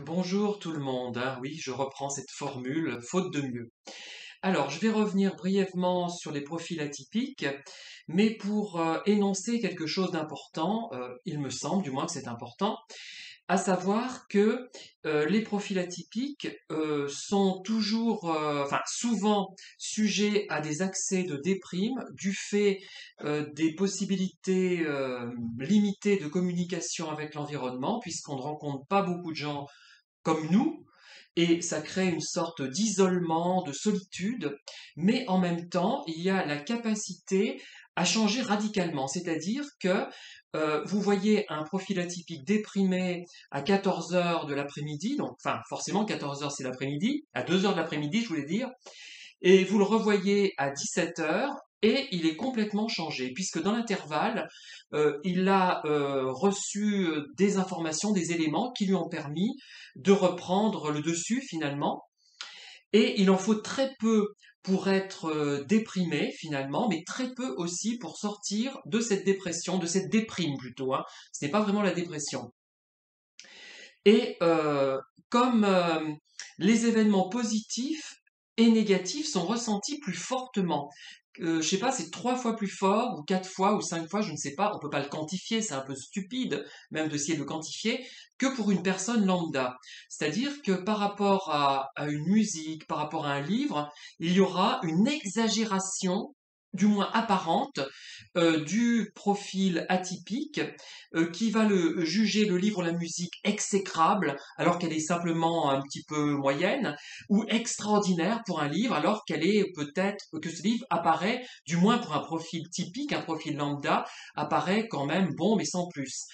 Bonjour tout le monde, hein. Oui, je reprends cette formule, faute de mieux. Alors, je vais revenir brièvement sur les profils atypiques, mais pour énoncer quelque chose d'important, il me semble du moins que c'est important, à savoir que les profils atypiques sont toujours, enfin souvent sujets à des accès de déprime du fait des possibilités limitées de communication avec l'environnement, puisqu'on ne rencontre pas beaucoup de gens comme nous, et ça crée une sorte d'isolement, de solitude, mais en même temps, il y a la capacité à changer radicalement. C'est-à-dire que vous voyez un profil atypique déprimé à 14 heures de l'après-midi, donc enfin forcément 14 heures c'est l'après-midi, à 2 heures de l'après-midi je voulais dire, et vous le revoyez à 17 heures et il est complètement changé, puisque dans l'intervalle, il a reçu des informations, des éléments qui lui ont permis de reprendre le dessus finalement. Et il en faut très peu pour être déprimé finalement, mais très peu aussi pour sortir de cette dépression, de cette déprime plutôt, hein. Ce n'est pas vraiment la dépression. Et comme les événements positifs et négatifs sont ressentis plus fortement, je sais pas, c'est 3 fois plus fort, ou 4 fois, ou 5 fois, je ne sais pas, on peut pas le quantifier, c'est un peu stupide même d'essayer de le quantifier, que pour une personne lambda. C'est-à-dire que par rapport à une musique, par rapport à un livre, il y aura une exagération, du moins apparente, du profil atypique qui va le juger le livre ou la musique exécrable alors qu'elle est simplement un petit peu moyenne, ou extraordinaire pour un livre alors qu'elle est peut-être que ce livre apparaît, du moins pour un profil typique, un profil lambda, apparaît quand même bon mais sans plus.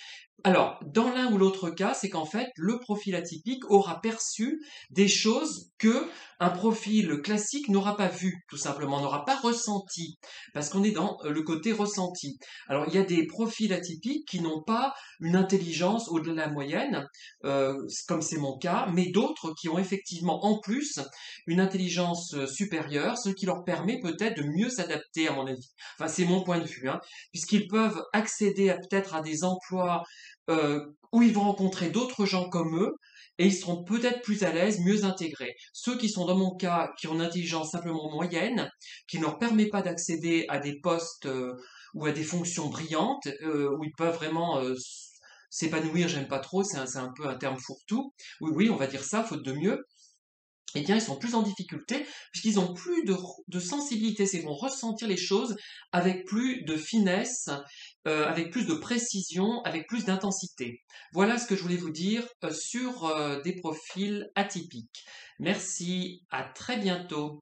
Alors, dans l'un ou l'autre cas, c'est qu'en fait, le profil atypique aura perçu des choses que un profil classique n'aura pas vu, tout simplement, n'aura pas ressenti, parce qu'on est dans le côté ressenti. Alors, il y a des profils atypiques qui n'ont pas une intelligence au-delà de la moyenne, comme c'est mon cas, mais d'autres qui ont effectivement en plus une intelligence supérieure, ce qui leur permet peut-être de mieux s'adapter, à mon avis. Enfin, c'est mon point de vue, hein, puisqu'ils peuvent accéder à peut-être à des emplois où ils vont rencontrer d'autres gens comme eux et ils seront peut-être plus à l'aise, mieux intégrés. Ceux qui sont dans mon cas, qui ont une intelligence simplement moyenne, qui ne leur permet pas d'accéder à des postes ou à des fonctions brillantes, où ils peuvent vraiment s'épanouir, j'aime pas trop, c'est un peu un terme fourre-tout. Oui, oui, on va dire ça, faute de mieux. Eh bien, ils sont plus en difficulté puisqu'ils ont plus de sensibilité, c'est ils vont ressentir les choses avec plus de finesse, avec plus de précision, avec plus d'intensité. Voilà ce que je voulais vous dire sur des profils atypiques. Merci, à très bientôt.